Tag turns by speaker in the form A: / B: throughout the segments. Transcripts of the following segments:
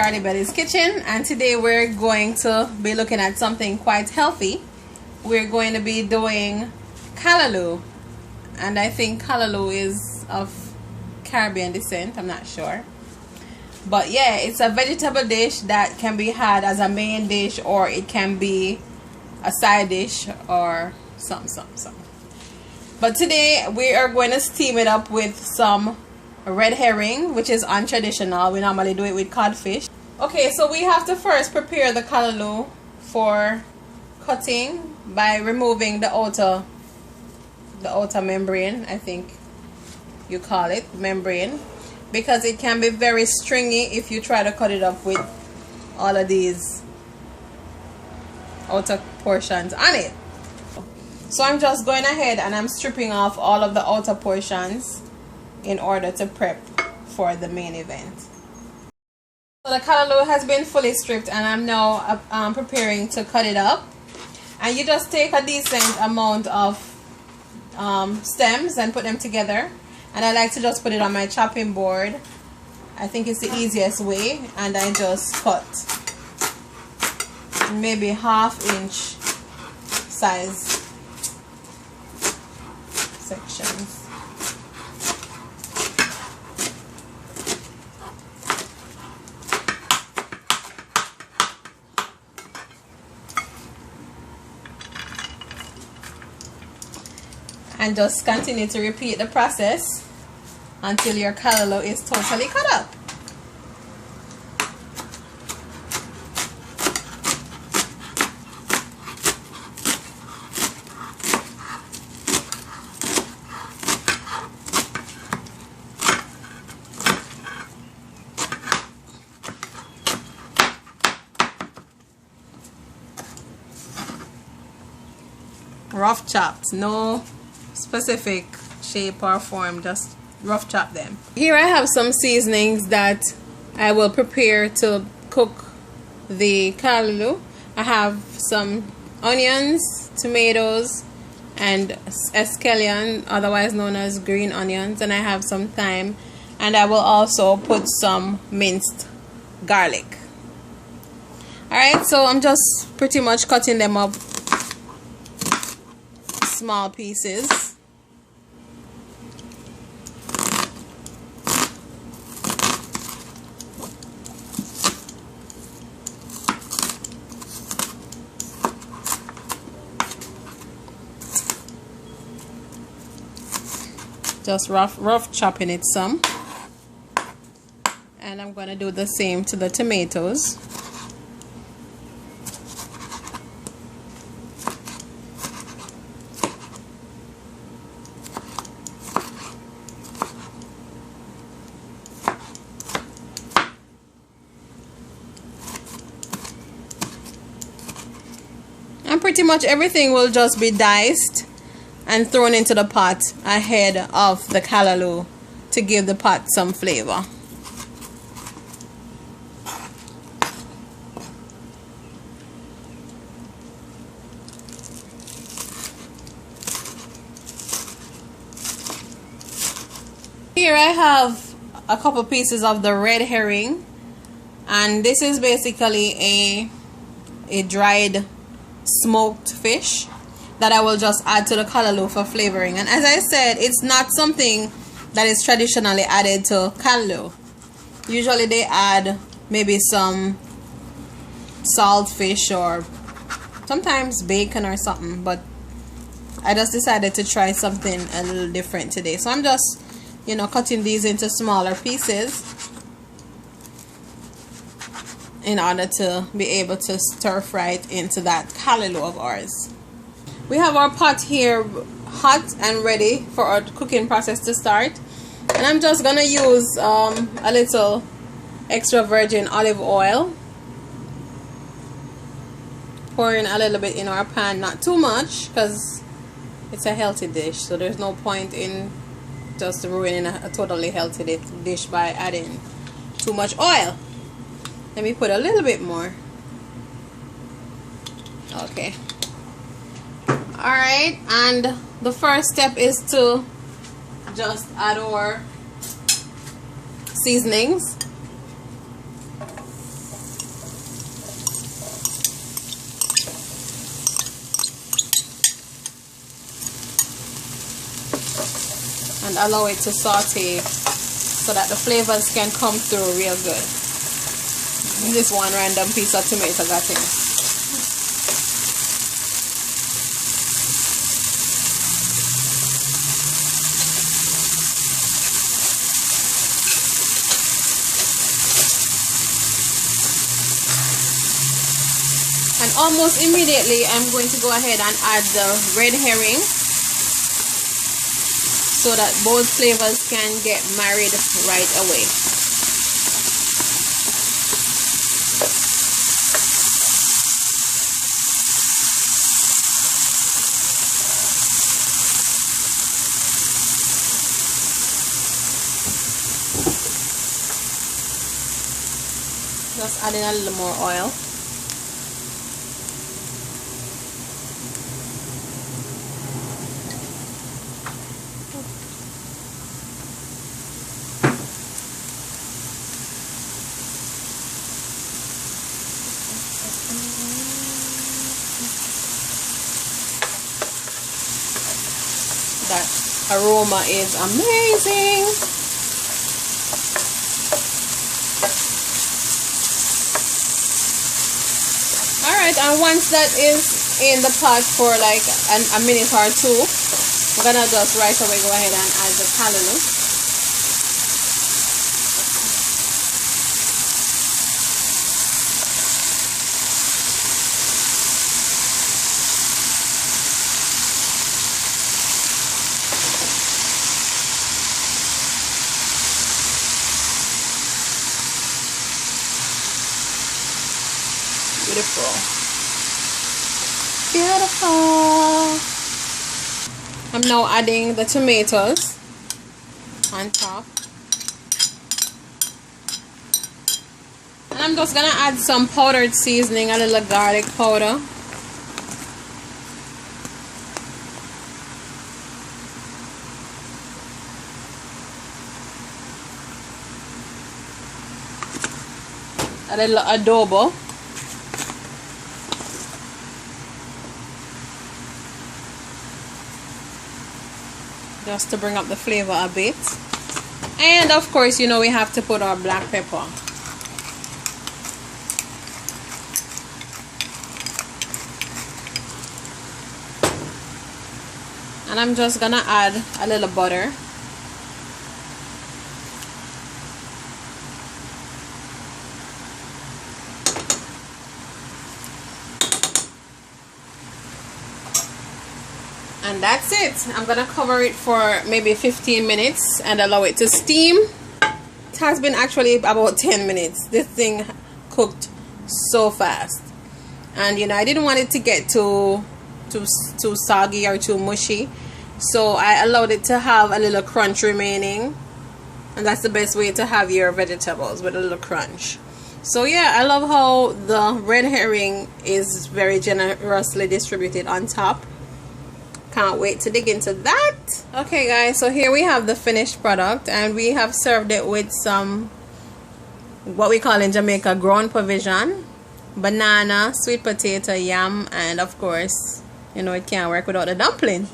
A: Yardie Betty's Kitchen, and today we're going to be looking at something quite healthy. We're going to be doing callaloo, and I think callaloo is of Caribbean descent, I'm not sure. But yeah, it's a vegetable dish that can be had as a main dish, or it can be a side dish or something. But today we are going to steam it up with some red herring, which is untraditional. We normally do it with codfish. Okay, so we have to first prepare the callaloo for cutting by removing the outer membrane, I think you call it membrane, because it can be very stringy if you try to cut it up with all of these outer portions on it. So I'm just going ahead and I'm stripping off all of the outer portions in order to prep for the main event. So the callaloo has been fully stripped, and I'm now preparing to cut it up. And you just take a decent amount of stems and put them together. And I like to just put it on my chopping board. I think it's the easiest way. And I just cut maybe 1/2 inch size sections. And just continue to repeat the process until your callaloo is totally cut up. Rough chopped, no specific shape or form, just rough chop them. Here I have some seasonings that I will prepare to cook the callaloo. I have some onions, tomatoes, and escallion, otherwise known as green onions, and I have some thyme, and I will also put some minced garlic. Alright, so I'm just pretty much cutting them up small pieces. Just rough chopping it some. And I'm going to do the same to the tomatoes. And pretty much everything will just be diced and thrown into the pot ahead of the callaloo to give the pot some flavor. Here I have a couple pieces of the red herring, and this is basically a dried smoked fish that I will just add to the callaloo for flavoring. And as I said, it's not something that is traditionally added to callaloo. Usually they add maybe some salt fish or sometimes bacon or something, but I just decided to try something a little different today. So I'm just, you know, cutting these into smaller pieces in order to be able to stir fry it into that callaloo of ours. We have our pot here hot and ready for our cooking process to start, and I'm just gonna use a little extra virgin olive oil, pouring a little bit in our pan, not too much because it's a healthy dish, so there's no point in just ruining a totally healthy dish by adding too much oil. Let me put a little bit more. Okay. Alright, and the first step is to just add our seasonings. and allow it to saute so that the flavors can come through real good. This one random piece of tomato got in. And almost immediately I'm going to go ahead and add the red herring so that both flavors can get married right away. Just adding a little more oil. That aroma is amazing. Alright, and once that is in the pot for like a minute or two, we're gonna just right away go ahead and add the callaloo. Beautiful. I'm now adding the tomatoes on top. And I'm just gonna add some powdered seasoning, a little garlic powder. A little adobo. Just to bring up the flavor a bit. And of course, you know, we have to put our black pepper. And I'm just gonna add a little butter. And that's it. I'm gonna cover it for maybe 15 minutes and allow it to steam. It has been actually about 10 minutes. This thing cooked so fast, and you know, I didn't want it to get too soggy or too mushy, so I allowed it to have a little crunch remaining, and that's the best way to have your vegetables, with a little crunch. So yeah, I love how the red herring is very generously distributed on top. Can't wait to dig into that. Okay guys, so here we have the finished product, and we have served it with some, what we call in Jamaica, ground provision, banana, sweet potato, yam, and of course, you know, it can't work without the dumpling.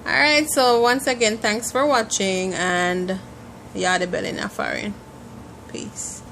A: Alright, so once again, thanks for watching, and Yardie belly na foreign. Peace.